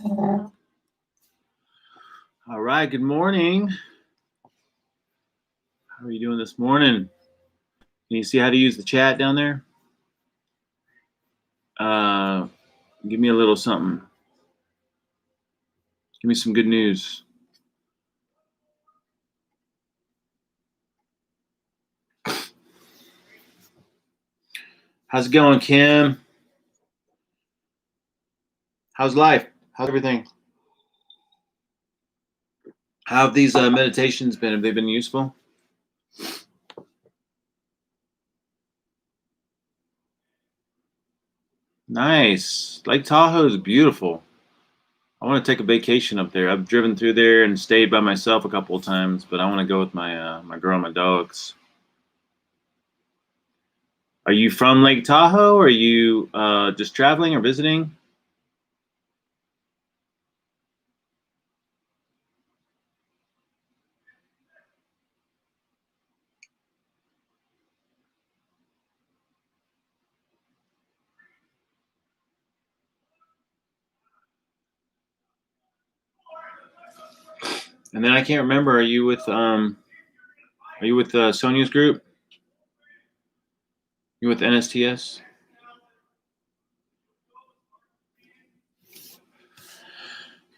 All right, good morning. How are you doing this morning? Can you see how to use the chat down there? Give me a little something. Give me some good news. How's it going, Kim? How's life? How's everything? How have these meditations been? Have they been useful? Nice. Lake Tahoe is beautiful. I want to take a vacation up there. I've driven through there and stayed by myself a couple of times, but I want to go with my my girl and my dogs. Are you from Lake Tahoe? Or are you just traveling or visiting? And then I can't remember. Are you with Sonia's group? You with NSTS?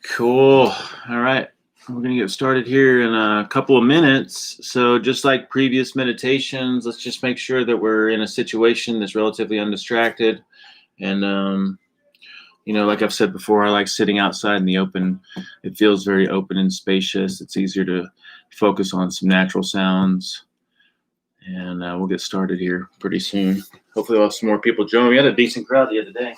Cool. All right. We're going to get started here in a couple of minutes. So just like previous meditations, let's just make sure that we're in a situation that's relatively undistracted. And, you know, like I've said before, I like sitting outside in the open. It feels very open and spacious. It's easier to focus on some natural sounds. And we'll get started here pretty soon. Hopefully we'll have some more people join. We had a decent crowd the other day.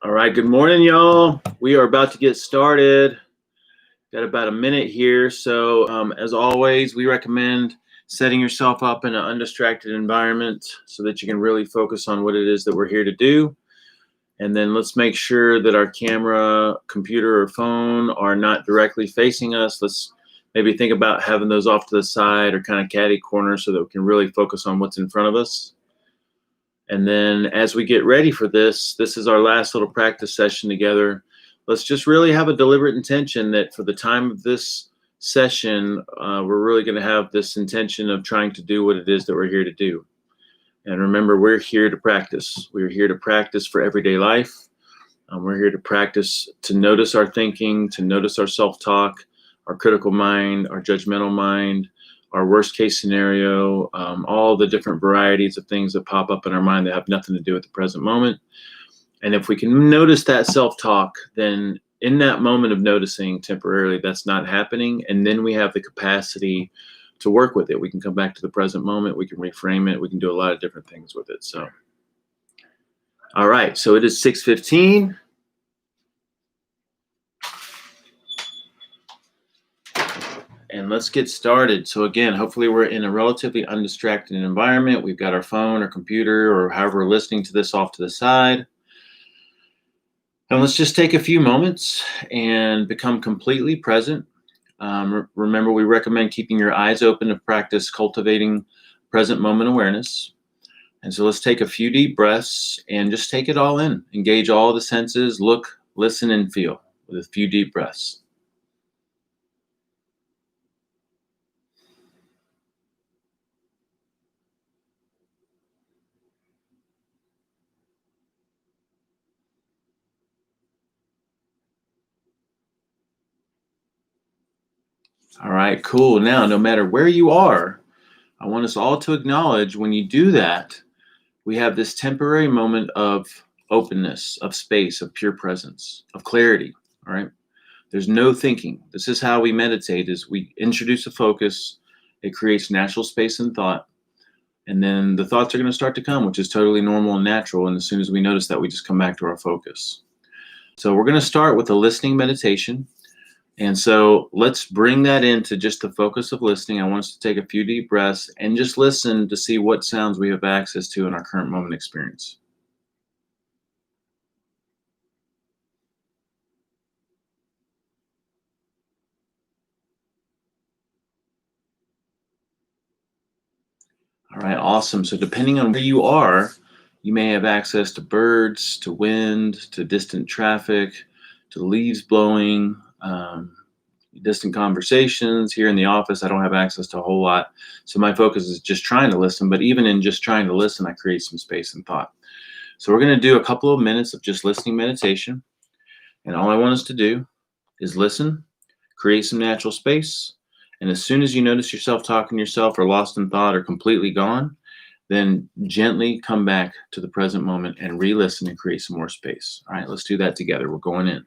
All right, good morning, y'all. We are about to get started. Got about a minute here. So as always, we recommend setting yourself up in an undistracted environment so that you can really focus on what it is that we're here to do. And then let's make sure that our camera, computer, or phone are not directly facing us. Let's maybe think about having those off to the side or kind of catty corner so that we can really focus on what's in front of us. And then as we get ready for this is our last little practice session together. Let's just really have a deliberate intention that for the time of this session, we're really going to have this intention of trying to do what it is that we're here to do. And remember, we're here to practice. We're here to practice for everyday life. We're here to practice to notice our thinking, to notice our self-talk, our critical mind, our judgmental mind, our worst case scenario, all the different varieties of things that pop up in our mind that have nothing to do with the present moment. And if we can notice that self-talk, then in that moment of noticing temporarily that's not happening, and then we have the capacity to work with it. We can come back to the present moment. We can reframe it. We can do a lot of different things with it. So, all right. So it is 6:15. And let's get started. So again, hopefully we're in a relatively undistracted environment. We've got our phone or computer or however we're listening to this off to the side. And let's just take a few moments and become completely present. Remember, we recommend keeping your eyes open to practice cultivating present moment awareness. And so let's take a few deep breaths and just take it all in. Engage all the senses, look, listen, and feel with a few deep breaths. All right, cool. Now, no matter where you are, I want us all to acknowledge when you do that, we have this temporary moment of openness, of space, of pure presence, of clarity, all right? There's no thinking. This is how we meditate, is we introduce a focus, it creates natural space and thought, and then the thoughts are going to start to come, which is totally normal and natural, and as soon as we notice that, we just come back to our focus. So we're going to start with a listening meditation. And so let's bring that into just the focus of listening. I want us to take a few deep breaths and just listen to see what sounds we have access to in our current moment experience. All right, awesome. So depending on where you are, you may have access to birds, to wind, to distant traffic, to leaves blowing, distant conversations. Here in the office, I don't have access to a whole lot. So my focus is just trying to listen. But even in just trying to listen, I create some space and thought. So we're going to do a couple of minutes of just listening meditation. And all I want us to do is listen, create some natural space. And as soon as you notice yourself talking to yourself or lost in thought or completely gone, then gently come back to the present moment and re-listen and create some more space. All right, let's do that together. We're going in.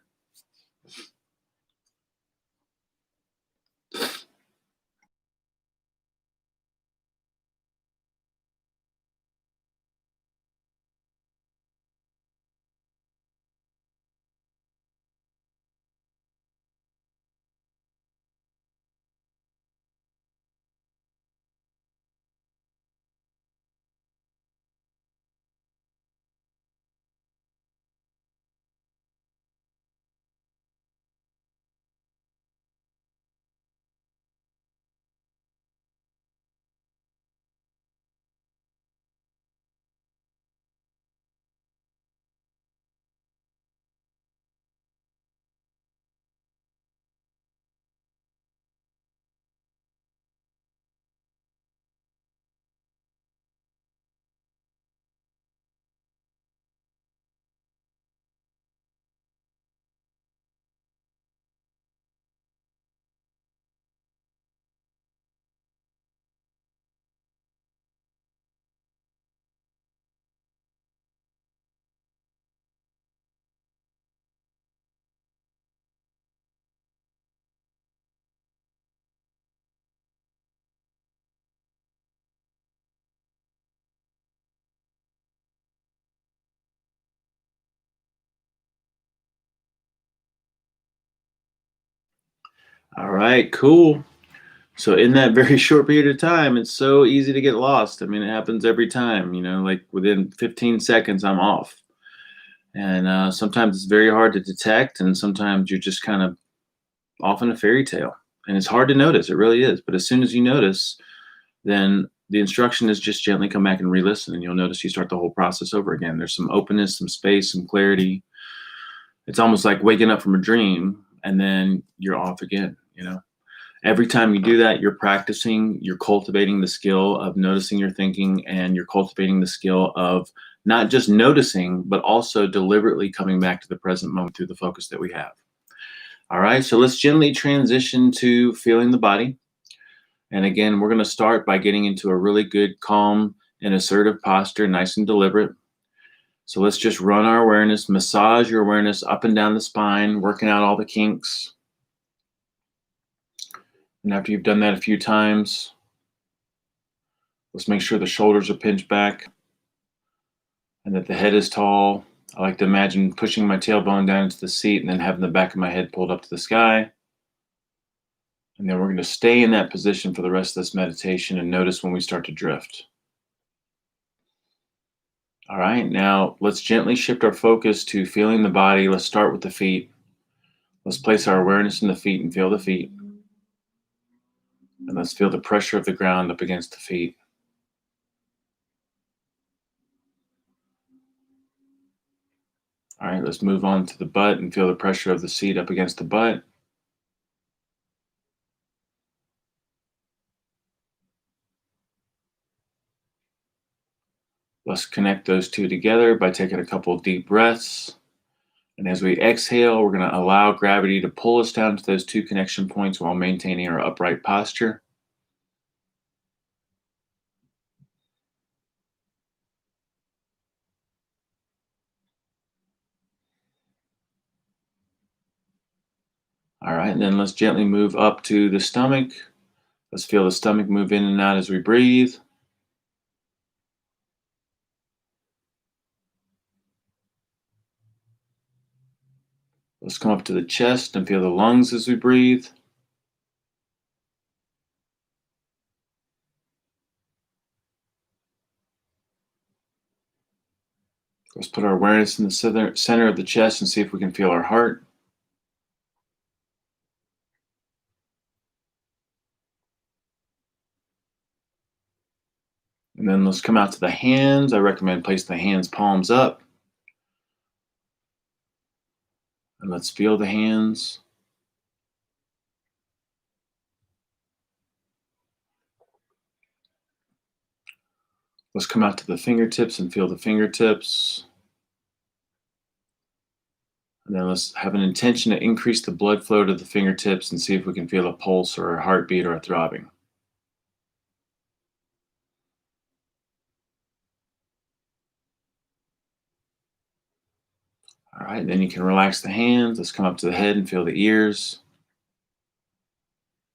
All right, cool. So in that very short period of time, it's so easy to get lost. I mean, it happens every time, like within 15 seconds, I'm off. And sometimes it's very hard to detect, and sometimes you're just kind of off in a fairy tale. And it's hard to notice, it really is. But as soon as you notice, then the instruction is just gently come back and re-listen, and you'll notice you start the whole process over again. There's some openness, some space, some clarity. It's almost like waking up from a dream, and then you're off again. Every time you do that, you're cultivating the skill of noticing your thinking, and you're cultivating the skill of not just noticing, but also deliberately coming back to the present moment through the focus that we have. All right, so let's gently transition to feeling the body. And again, we're going to start by getting into a really good, calm, and assertive posture, nice and deliberate. So let's just run our awareness, massage your awareness up and down the spine, working out all the kinks. And after you've done that a few times, let's make sure the shoulders are pinched back and that the head is tall. I like to imagine pushing my tailbone down into the seat and then having the back of my head pulled up to the sky. And then we're going to stay in that position for the rest of this meditation and notice when we start to drift. All right, now let's gently shift our focus to feeling the body. Let's start with the feet. Let's place our awareness in the feet and feel the feet. And let's feel the pressure of the ground up against the feet. All right, let's move on to the butt and feel the pressure of the seat up against the butt. Let's connect those two together by taking a couple of deep breaths. And as we exhale, we're going to allow gravity to pull us down to those two connection points while maintaining our upright posture. All right, and then let's gently move up to the stomach. Let's feel the stomach move in and out as we breathe. Let's come up to the chest and feel the lungs as we breathe. Let's put our awareness in the center of the chest and see if we can feel our heart. And then let's come out to the hands. I recommend placing the hands palms up. And let's feel the hands. Let's come out to the fingertips and feel the fingertips. And then let's have an intention to increase the blood flow to the fingertips and see if we can feel a pulse or a heartbeat or a throbbing. All right, then you can relax the hands. Let's come up to the head and feel the ears.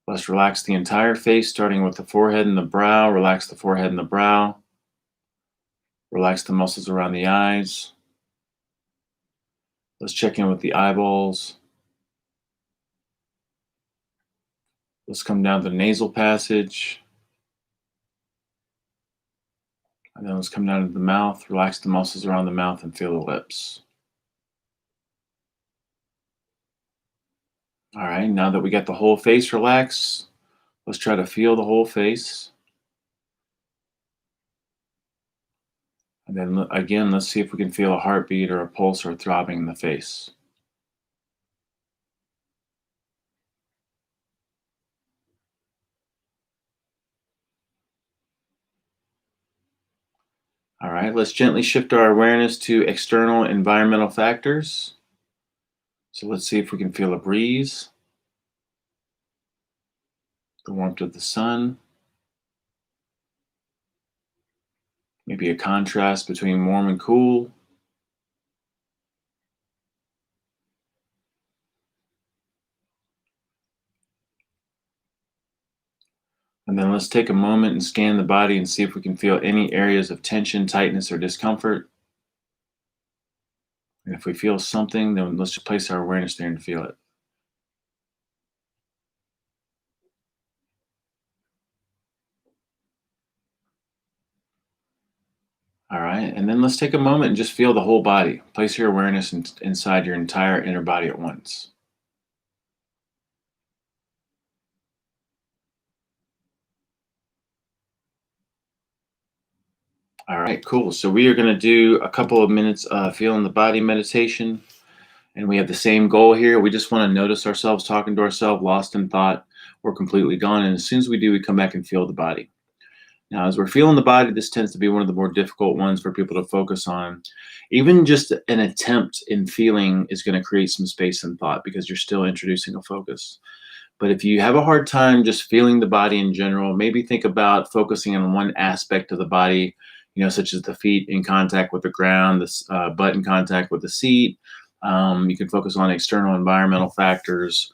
Let's relax the entire face, starting with the forehead and the brow. Relax the forehead and the brow. Relax the muscles around the eyes. Let's check in with the eyeballs. Let's come down to the nasal passage. And then let's come down to the mouth. Relax the muscles around the mouth and feel the lips. All right, now that we got the whole face relaxed, let's try to feel the whole face. And then again, let's see if we can feel a heartbeat or a pulse or a throbbing in the face. All right, let's gently shift our awareness to external environmental factors. So let's see if we can feel a breeze, the warmth of the sun, maybe a contrast between warm and cool. And then let's take a moment and scan the body and see if we can feel any areas of tension, tightness, or discomfort. And if we feel something, then let's just place our awareness there and feel it. All right. And then let's take a moment and just feel the whole body. Place your awareness inside your entire inner body at once. All right, cool. So we are going to do a couple of minutes feeling the body meditation. And we have the same goal here. We just want to notice ourselves talking to ourselves, lost in thought, or completely gone. And as soon as we do, we come back and feel the body. Now, as we're feeling the body, this tends to be one of the more difficult ones for people to focus on. Even just an attempt in feeling is going to create some space and thought because you're still introducing a focus. But if you have a hard time just feeling the body in general, maybe think about focusing on one aspect of the body, such as the feet in contact with the ground, the butt in contact with the seat. You can focus on external environmental factors.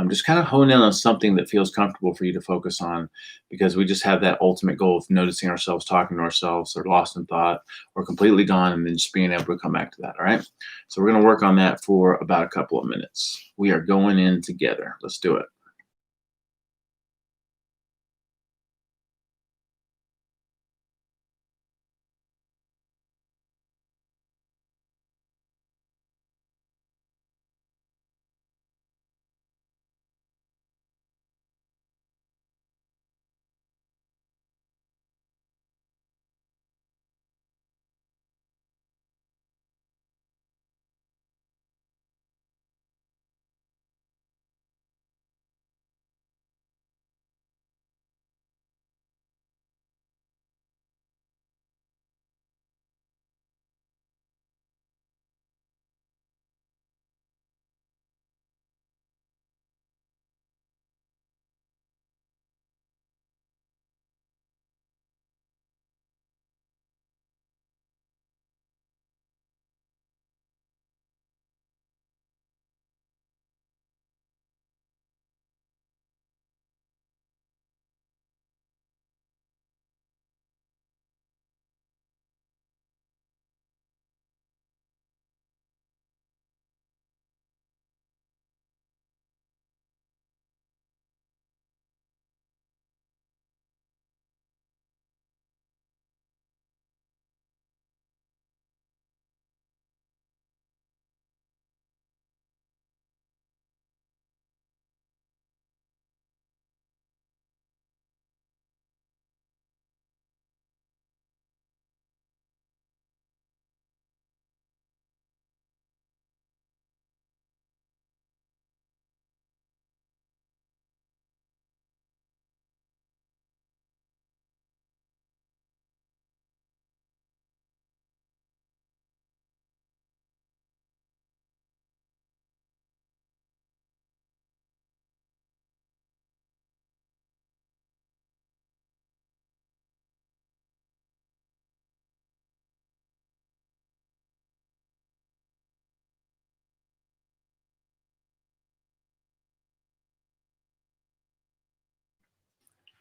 Just kind of hone in on something that feels comfortable for you to focus on because we just have that ultimate goal of noticing ourselves, talking to ourselves, or lost in thought, or completely gone, and then just being able to come back to that. All right. So we're going to work on that for about a couple of minutes. We are going in together. Let's do it.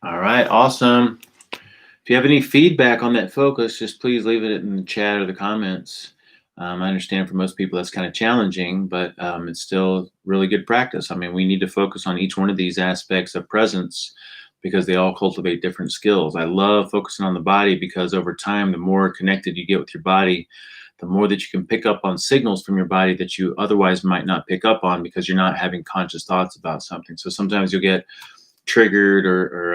All right, awesome. If you have any feedback on that focus, just please leave it in the chat or the comments. I understand for most people that's kind of challenging, but it's still really good practice. I mean, we need to focus on each one of these aspects of presence because they all cultivate different skills. I love focusing on the body because over time, the more connected you get with your body, the more that you can pick up on signals from your body that you otherwise might not pick up on because you're not having conscious thoughts about something. So sometimes you'll get triggered or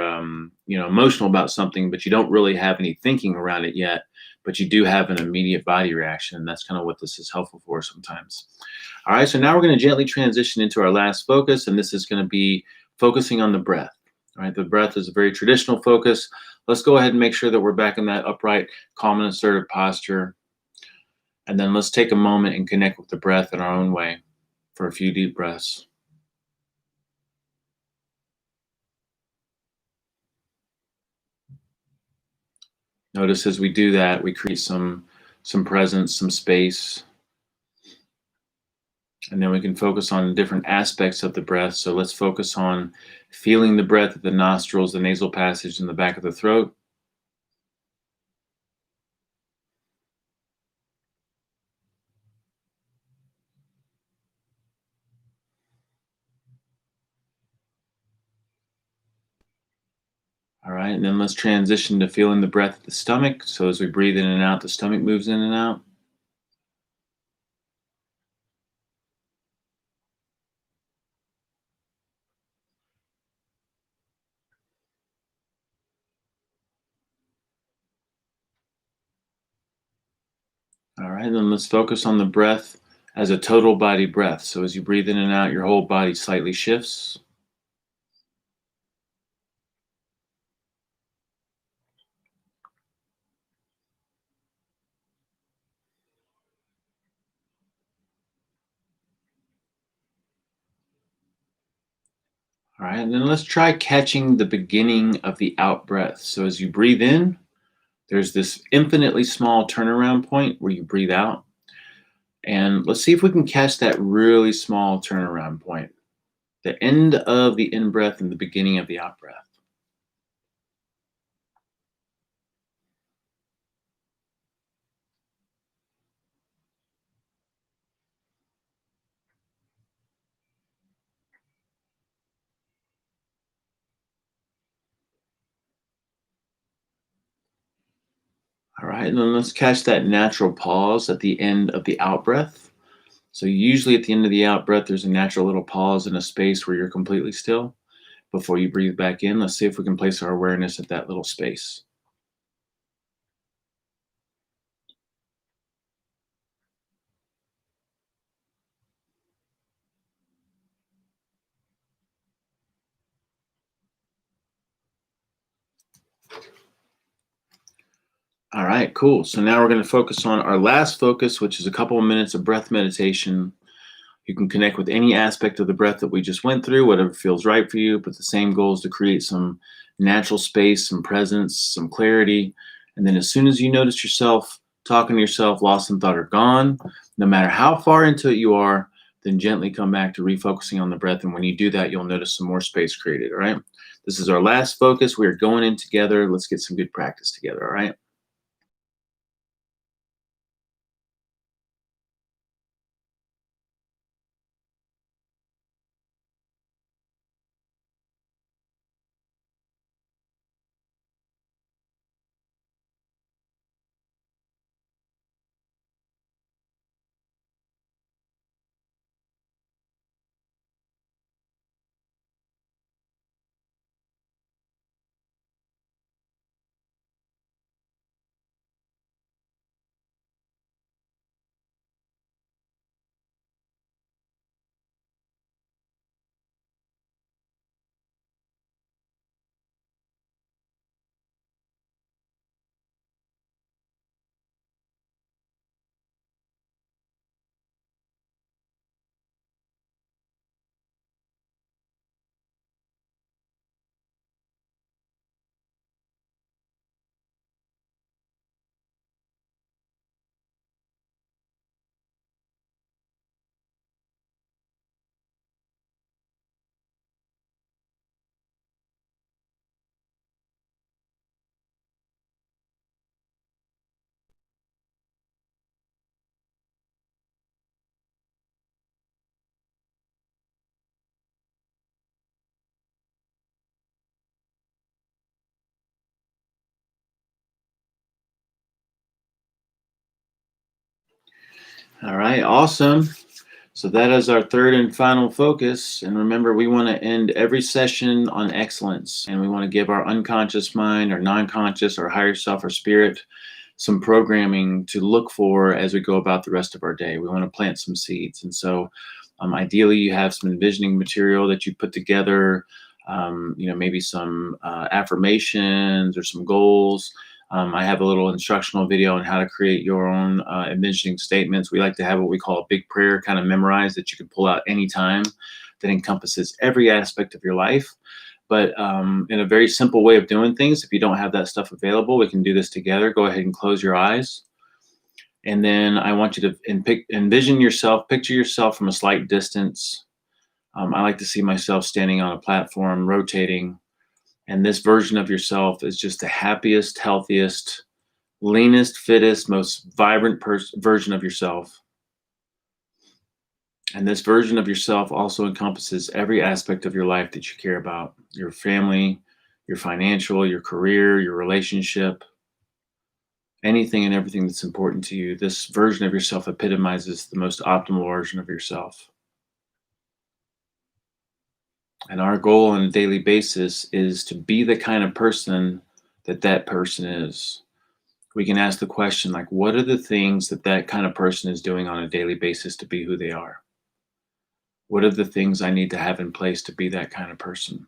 emotional about something, but you don't really have any thinking around it yet. But you do have an immediate body reaction. That's kind of what this is helpful for sometimes. All right, so now we're going to gently transition into our last focus, and this is going to be focusing on the breath. All right, the breath is a very traditional focus. Let's go ahead and make sure that we're back in that upright, calm, and assertive posture. And then let's take a moment and connect with the breath in our own way for a few deep breaths. Notice as we do that, we create some presence, some space, and then we can focus on different aspects of the breath. So let's focus on feeling the breath at the nostrils, the nasal passage, and the back of the throat. All right, and then let's transition to feeling the breath at the stomach. So as we breathe in and out, the stomach moves in and out. All right, and then let's focus on the breath as a total body breath. So as you breathe in and out, your whole body slightly shifts. All right, and then let's try catching the beginning of the out breath. So as you breathe in, there's this infinitely small turnaround point where you breathe out. And let's see if we can catch that really small turnaround point, the end of the in breath and the beginning of the out breath. All right, and then let's catch that natural pause at the end of the out breath. So, usually at the end of the out breath, there's a natural little pause in a space where you're completely still before you breathe back in. Let's see if we can place our awareness at that little space. All right, cool. So now we're going to focus on our last focus, which is a couple of minutes of breath meditation. You can connect with any aspect of the breath that we just went through, whatever feels right for you. But the same goal is to create some natural space, some presence, some clarity. And then as soon as you notice yourself talking to yourself, lost in thought or gone, no matter how far into it you are, then gently come back to refocusing on the breath. And when you do that, you'll notice some more space created. All right. This is our last focus. We are going in together. Let's get some good practice together. All right. All right, awesome. So that is our third and final focus. And remember, we want to end every session on excellence. And we want to give our unconscious mind, our non-conscious, our higher self, our spirit, some programming to look for as we go about the rest of our day. We want to plant some seeds. And so ideally you have some envisioning material that you put together, maybe some affirmations or some goals. I have a little instructional video on how to create your own envisioning statements. We like to have what we call a big prayer kind of memorized that you can pull out anytime that encompasses every aspect of your life. But in a very simple way of doing things, if you don't have that stuff available, we can do this together. Go ahead and close your eyes. And then I want you to envision yourself, picture yourself from a slight distance. I like to see myself standing on a platform, rotating. And this version of yourself is just the happiest, healthiest, leanest, fittest, most vibrant version of yourself. And this version of yourself also encompasses every aspect of your life that you care about: your family, your financial, your career, your relationship, anything and everything that's important to you. This version of yourself epitomizes the most optimal version of yourself. And our goal on a daily basis is to be the kind of person that that person is. We can ask the question, like, what are the things that that kind of person is doing on a daily basis to be who they are? What are the things I need to have in place to be that kind of person?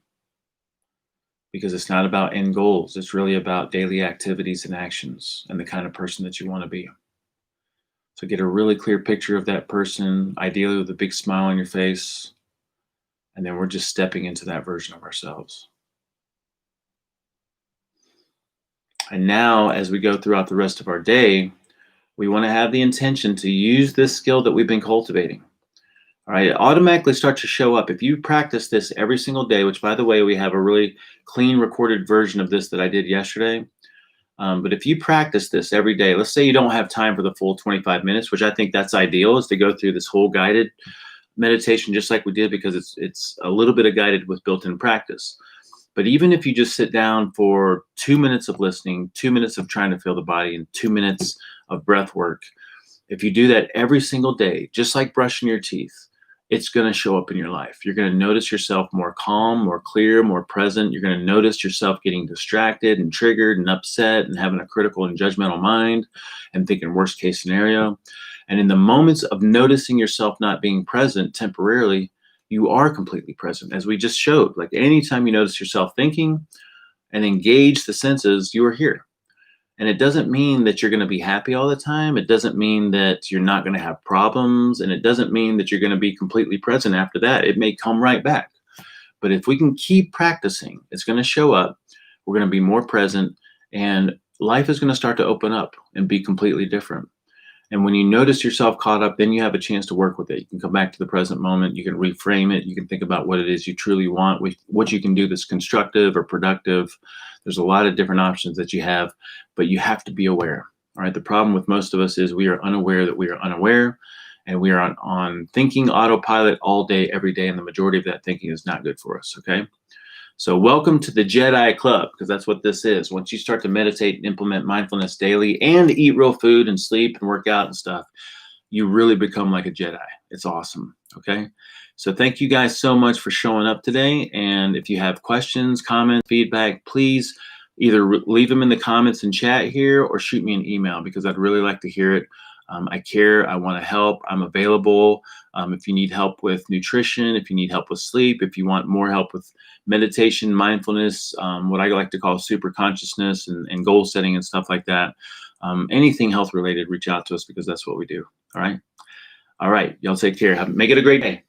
Because it's not about end goals. It's really about daily activities and actions and the kind of person that you want to be. So get a really clear picture of that person, ideally with a big smile on your face. And then we're just stepping into that version of ourselves. And now, as we go throughout the rest of our day, we want to have the intention to use this skill that we've been cultivating. All right, it automatically starts to show up. If you practice this every single day, which, by the way, we have a really clean recorded version of this that I did yesterday. But if you practice this every day, let's say you don't have time for the full 25 minutes, which I think that's ideal, is to go through this whole guided meditation just like we did, because it's a little bit of guided with built-in practice. But even if you just sit down for 2 minutes of listening, 2 minutes of trying to feel the body, and 2 minutes of breath work, if you do that every single day, just like brushing your teeth, it's going to show up in your life. You're going to notice yourself more calm, more clear, more present. You're going to notice yourself getting distracted and triggered and upset and having a critical and judgmental mind and thinking worst case scenario. And in the moments of noticing yourself not being present temporarily, you are completely present, as we just showed. Like anytime you notice yourself thinking and engage the senses, you are here. And it doesn't mean that you're going to be happy all the time. It doesn't mean that you're not going to have problems. And it doesn't mean that you're going to be completely present after that. It may come right back. But if we can keep practicing, it's going to show up. We're going to be more present, and life is going to start to open up and be completely different. And when you notice yourself caught up, then you have a chance to work with it. You can come back to the present moment. You can reframe it. You can think about what it is you truly want, what you can do that's constructive or productive. There's a lot of different options that you have, but you have to be aware. All right. The problem with most of us is we are unaware that we are unaware, and we are on thinking autopilot all day, every day. And the majority of that thinking is not good for us. Okay. So welcome to the Jedi Club, because that's what this is. Once you start to meditate and implement mindfulness daily and eat real food and sleep and work out and stuff, you really become like a Jedi. It's awesome. Okay. So thank you guys so much for showing up today. And if you have questions, comments, feedback, please either leave them in the comments and chat here or shoot me an email, because I'd really like to hear it. I care. I want to help. I'm available. If you need help with nutrition, if you need help with sleep, if you want more help with meditation, mindfulness, what I like to call super consciousness and goal setting and stuff like that, anything health related, reach out to us, because that's what we do. All right. All right. Y'all take care. Make it a great day.